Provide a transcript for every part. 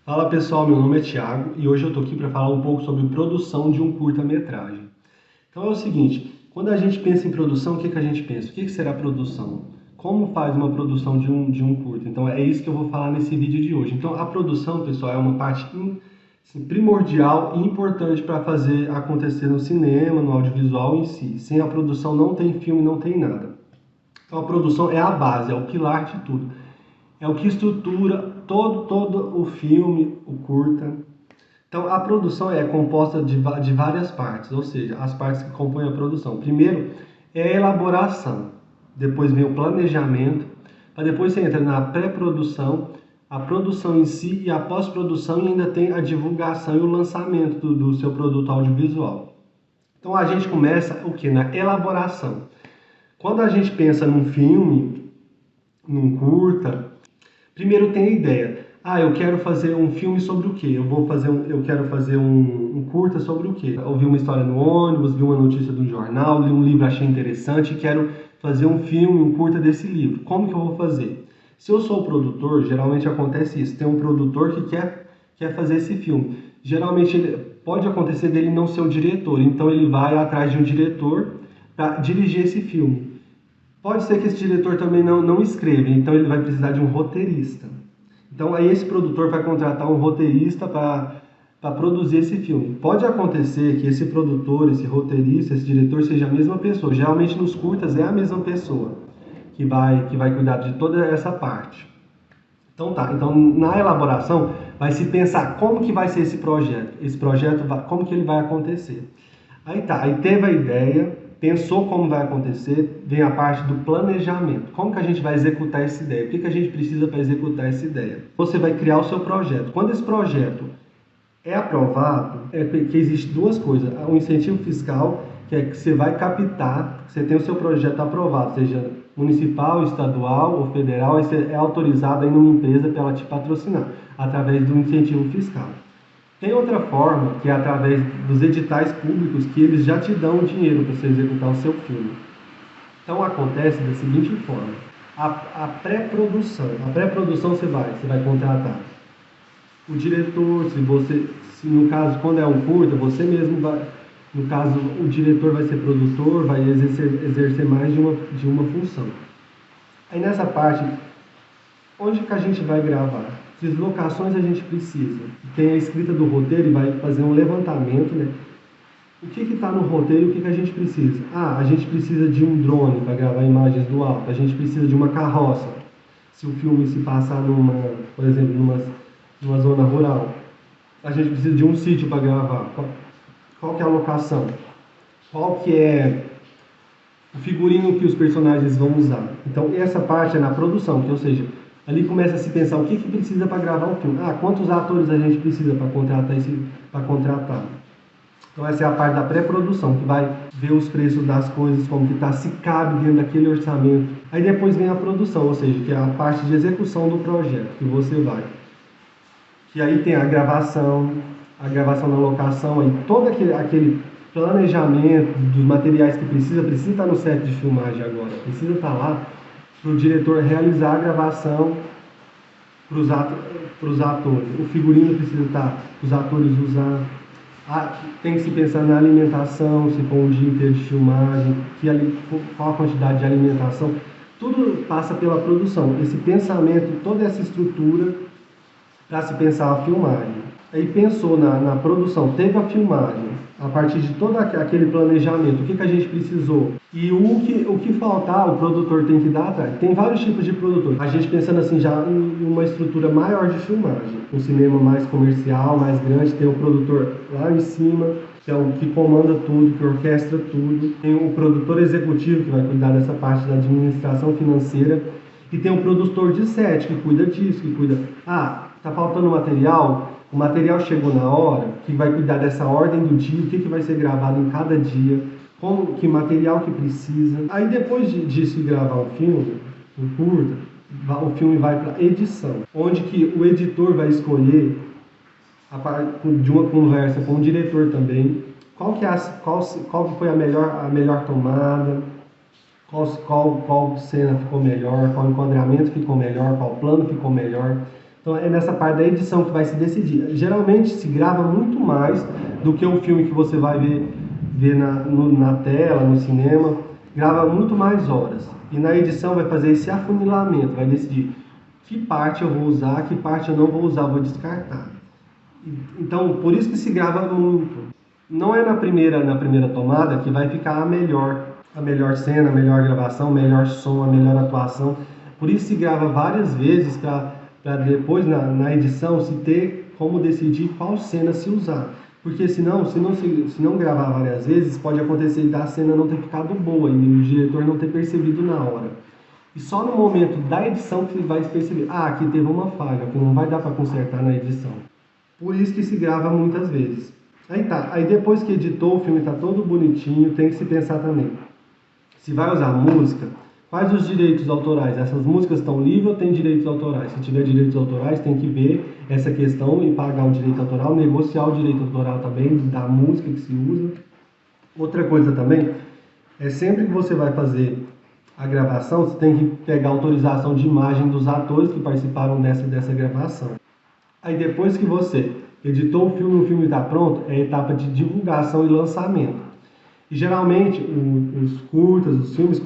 Fala pessoal, meu nome é Thiago e hoje eu tô aqui para falar um pouco sobre produção de um curta-metragem. Então é o seguinte, quando a gente pensa em produção, o que que a gente pensa? O que que será produção? Como faz uma produção de um curta? Então é isso que eu vou falar nesse vídeo de hoje. Então a produção, pessoal, é uma parte assim, primordial e importante para fazer acontecer no cinema, no audiovisual em si. Sem a produção não tem filme, não tem nada. Então a produção é a base, é o pilar de tudo. É o que estrutura todo o filme, o curta. Então, a produção é composta de várias partes, ou seja, as partes que compõem a produção. Primeiro é a elaboração, depois vem o planejamento, para depois você entra na pré-produção, a produção em si e a pós-produção e ainda tem a divulgação e o lançamento do seu produto audiovisual. Então, a gente começa o que? Na elaboração. Quando a gente pensa num filme, num curta, primeiro tem a ideia. Ah, eu quero fazer um filme sobre o quê? Eu quero fazer um curta sobre o quê? Eu ouvi uma história no ônibus, vi uma notícia do jornal, li um livro, achei interessante e quero fazer um filme, um curta desse livro. Como que eu vou fazer? Se eu sou o produtor, geralmente acontece isso. Tem um produtor que quer fazer esse filme. Geralmente pode acontecer dele não ser o diretor, então ele vai atrás de um diretor para dirigir esse filme. Pode ser que esse diretor também não escreva, então ele vai precisar de um roteirista. Então aí esse produtor vai contratar um roteirista para produzir esse filme. Pode acontecer que esse produtor, esse roteirista, esse diretor seja a mesma pessoa. Geralmente nos curtas é a mesma pessoa que vai cuidar de toda essa parte. Então tá, então na elaboração vai se pensar como que vai ser esse projeto como que ele vai acontecer. Aí tá, aí teve a ideia, pensou como vai acontecer, vem a parte do planejamento. Como que a gente vai executar essa ideia? O que que a gente precisa para executar essa ideia? Você vai criar o seu projeto. Quando esse projeto é aprovado, é que existe duas coisas. Um incentivo fiscal, que é que você vai captar, você tem o seu projeto aprovado, seja municipal, estadual ou federal, aí você é autorizado aí numa empresa para ela te patrocinar, através do incentivo fiscal. Tem outra forma, que é através dos editais públicos, que eles já te dão o dinheiro para você executar o seu filme. Então acontece da seguinte forma: a pré-produção. A pré-produção você vai contratar o diretor, se no caso, quando é um curta, você mesmo vai, no caso, o diretor vai ser produtor, vai exercer mais de uma função. Aí nessa parte, onde que a gente vai gravar? Que locações a gente precisa? Tem a escrita do roteiro e vai fazer um levantamento, né? O que está no roteiro e o que a gente precisa? Ah, a gente precisa de um drone para gravar imagens do alto, a gente precisa de uma carroça. Se o filme se passar por exemplo, numa zona rural, a gente precisa de um sítio para gravar. Qual que é a locação? Qual que é o figurino que os personagens vão usar? Então essa parte é na produção, ou seja, ali começa a se pensar o que precisa para gravar o filme. Ah, quantos atores a gente precisa para contratar? Então essa é a parte da pré-produção, que vai ver os preços das coisas, como que está, se cabe dentro daquele orçamento. Aí depois vem a produção, ou seja, que é a parte de execução do projeto, que você vai. Que aí tem a gravação na locação, aí todo aquele planejamento dos materiais que precisa estar no set de filmagem agora, precisa estar lá para o diretor realizar a gravação para os atores. O figurino precisa estar para os atores usar. Tem que se pensar na alimentação, se for um dia inteiro de filmagem, qual a quantidade de alimentação. Tudo passa pela produção. Esse pensamento, toda essa estrutura para se pensar a filmagem. Aí pensou na produção, teve a filmagem, a partir de todo aquele planejamento, o que a gente precisou. E o que faltar, o produtor tem que dar atrás. Tem vários tipos de produtor. A gente pensando assim já em uma estrutura maior de filmagem. Um cinema mais comercial, mais grande, tem o produtor lá em cima, que é o que comanda tudo, que orquestra tudo. Tem o produtor executivo, que vai cuidar dessa parte da administração financeira. E tem o produtor de set, que cuida disso, que cuida... tá faltando material, o material chegou na hora, que vai cuidar dessa ordem do dia, o que vai ser gravado em cada dia, que material que precisa. Aí depois disso gravar o filme, um curta, o filme vai para edição, onde que o editor vai escolher, de uma conversa com o diretor também, qual que foi a melhor tomada, qual cena ficou melhor, qual enquadramento ficou melhor, qual plano ficou melhor. Então é nessa parte da edição que vai se decidir. Geralmente se grava muito mais do que o filme que você vai ver na tela, no cinema, grava muito mais horas. E na edição vai fazer esse afunilamento, vai decidir que parte eu vou usar, que parte eu não vou usar, vou descartar. Então, por isso que se grava muito. Não é na primeira tomada que vai ficar a melhor cena, a melhor gravação, o melhor som, a melhor atuação. Por isso se grava várias vezes para depois na edição se ter como decidir qual cena se usar. Porque senão, se não gravar várias vezes, pode acontecer da cena não ter ficado boa e o diretor não ter percebido na hora. E só no momento da edição que ele vai perceber, aqui teve uma falha, que não vai dar para consertar na edição. Por isso que se grava muitas vezes. Aí depois que editou, o filme está todo bonitinho, tem que se pensar também. Se vai usar música, quais os direitos autorais? Essas músicas estão livres ou tem direitos autorais? Se tiver direitos autorais, tem que ver essa questão e pagar o direito autoral, negociar o direito autoral também da música que se usa. Outra coisa também, é sempre que você vai fazer a gravação, você tem que pegar a autorização de imagem dos atores que participaram dessa gravação. Aí depois que você editou o filme está pronto, é a etapa de divulgação e lançamento. E geralmente os curtas, os filmes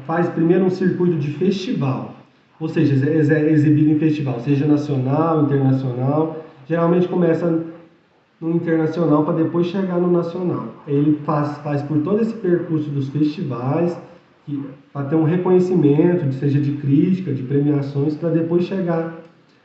faz primeiro um circuito de festival, ou seja, é exibido em festival, seja nacional, internacional. Geralmente começa no internacional para depois chegar no nacional. Ele faz por todo esse percurso dos festivais, para ter um reconhecimento, seja de crítica, de premiações, para depois chegar,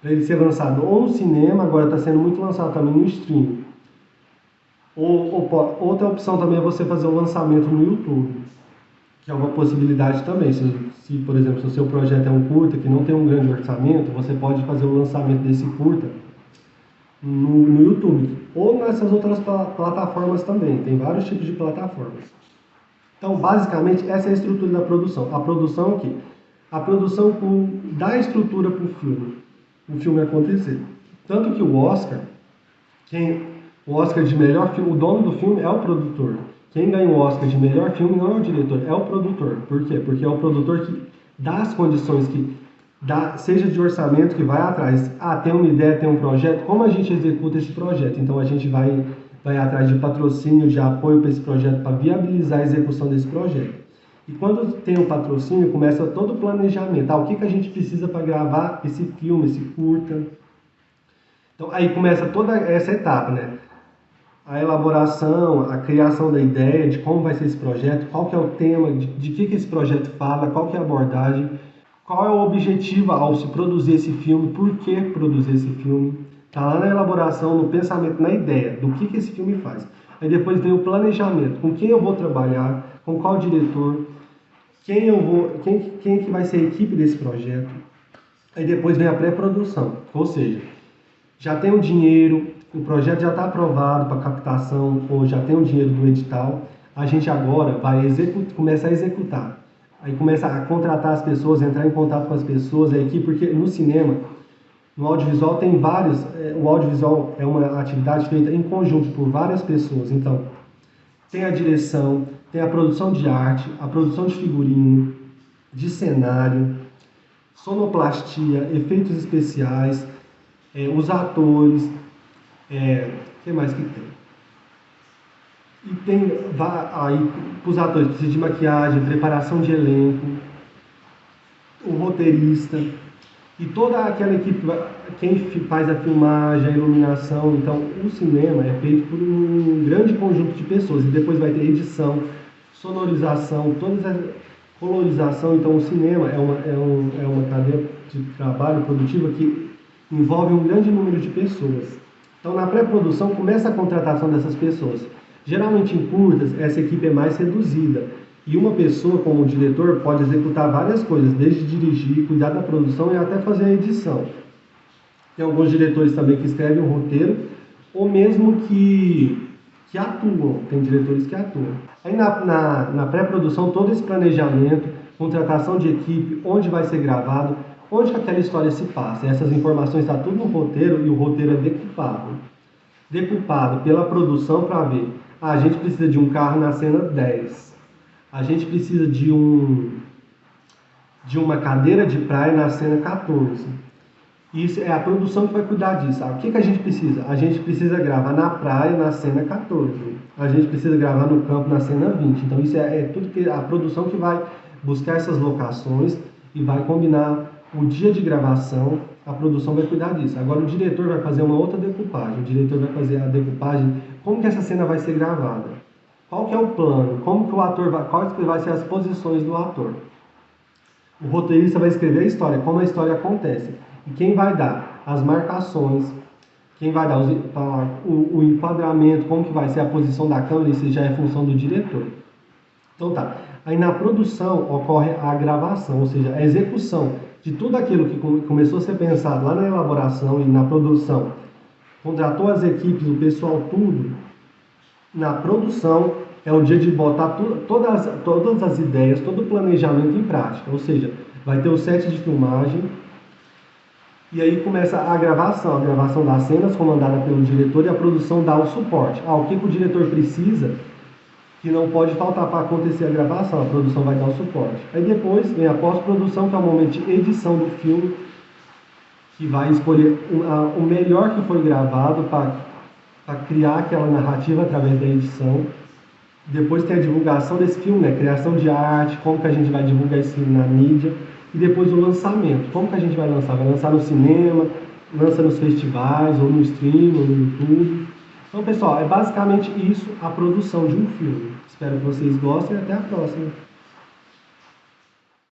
para ele ser lançado ou no cinema, agora está sendo muito lançado também no streaming. Outra opção também é você fazer o lançamento no YouTube, que é uma possibilidade também. Se, por exemplo, se o seu projeto é um curta que não tem um grande orçamento, você pode fazer o lançamento desse curta no YouTube, ou nessas outras plataformas também, tem vários tipos de plataformas. Então, basicamente, essa é a estrutura da produção. A produção aqui, a produção dá estrutura para o filme acontecer. Tanto que o Oscar de melhor filme, o dono do filme é o produtor. Quem ganha o Oscar de melhor filme não é o diretor, é o produtor. Por quê? Porque é o produtor que dá as condições, seja de orçamento, que vai atrás. Tem uma ideia, tem um projeto, como a gente executa esse projeto? Então a gente vai atrás de patrocínio, de apoio para esse projeto, para viabilizar a execução desse projeto. E quando tem o patrocínio, começa todo o planejamento. O que a gente precisa para gravar esse filme, esse curta? Então aí começa toda essa etapa, né? A elaboração, a criação da ideia, de como vai ser esse projeto, qual que é o tema, de que esse projeto fala, qual que é a abordagem, qual é o objetivo ao se produzir esse filme, por que produzir esse filme. Está lá na elaboração, no pensamento, na ideia do que esse filme faz. Aí depois vem o planejamento, com quem eu vou trabalhar, com qual diretor, quem que vai ser a equipe desse projeto. Aí depois vem a pré-produção, ou seja, já tem o dinheiro, o projeto já está aprovado para captação, ou já tem o dinheiro do edital, a gente agora vai começar a executar. Aí começa a contratar as pessoas, entrar em contato com as pessoas, a equipe, porque no cinema, no audiovisual tem vários, o audiovisual é uma atividade feita em conjunto por várias pessoas. Então, tem a direção, tem a produção de arte, a produção de figurino, de cenário, sonoplastia, efeitos especiais, os atores, o que mais que tem? E tem aí para os atores, precisa de maquiagem, preparação de elenco, o roteirista e toda aquela equipe, quem faz a filmagem, a iluminação. Então o cinema é feito por um grande conjunto de pessoas e depois vai ter edição, sonorização, toda essa colorização. Então o cinema é uma cadeia de trabalho produtiva que envolve um grande número de pessoas. Então na pré-produção começa a contratação dessas pessoas. Geralmente em curtas, essa equipe é mais reduzida e uma pessoa, como diretor, pode executar várias coisas, desde dirigir, cuidar da produção e até fazer a edição. Tem alguns diretores também que escrevem o roteiro ou mesmo que atuam, tem diretores que atuam. Aí na pré-produção, todo esse planejamento, contratação de equipe, onde vai ser gravado, onde aquela história se passa. Essas informações estão tudo no roteiro e o roteiro é decupado pela produção para ver. A gente precisa de um carro na cena 10. A gente precisa de uma cadeira de praia na cena 14. Isso é a produção que vai cuidar disso. O que a gente precisa? A gente precisa gravar na praia, na cena 14. A gente precisa gravar no campo, na cena 20. Então, isso é tudo que a produção que vai buscar essas locações e vai combinar o dia de gravação. A produção vai cuidar disso. Agora, o diretor vai fazer uma outra decupagem. O diretor vai fazer a decupagem, como que essa cena vai ser gravada. Qual que é o plano? Como que o ator vai... Quais que vai ser as posições do ator? O roteirista vai escrever a história, como a história acontece. E quem vai dar as marcações, quem vai dar o enquadramento, como que vai ser a posição da câmera, isso já é função do diretor. Então tá. Aí na produção ocorre a gravação, ou seja, a execução de tudo aquilo que começou a ser pensado lá na elaboração e na produção. Contratou as equipes, o pessoal, tudo. Na produção é o dia de botar todas as ideias, todo o planejamento em prática. Ou seja, vai ter o set de filmagem, e aí começa a gravação das cenas comandada pelo diretor e a produção dá o suporte. O que o diretor precisa, que não pode faltar para acontecer a gravação, a produção vai dar o suporte. Aí depois vem a pós-produção, que é o momento de edição do filme, que vai escolher o melhor que foi gravado para criar aquela narrativa através da edição. Depois tem a divulgação desse filme, né? Criação de arte, como que a gente vai divulgar esse filme na mídia. E depois o lançamento. Como que a gente vai lançar? Vai lançar no cinema, lança nos festivais, ou no stream, ou no YouTube. Então, pessoal, é basicamente isso a produção de um filme. Espero que vocês gostem e até a próxima.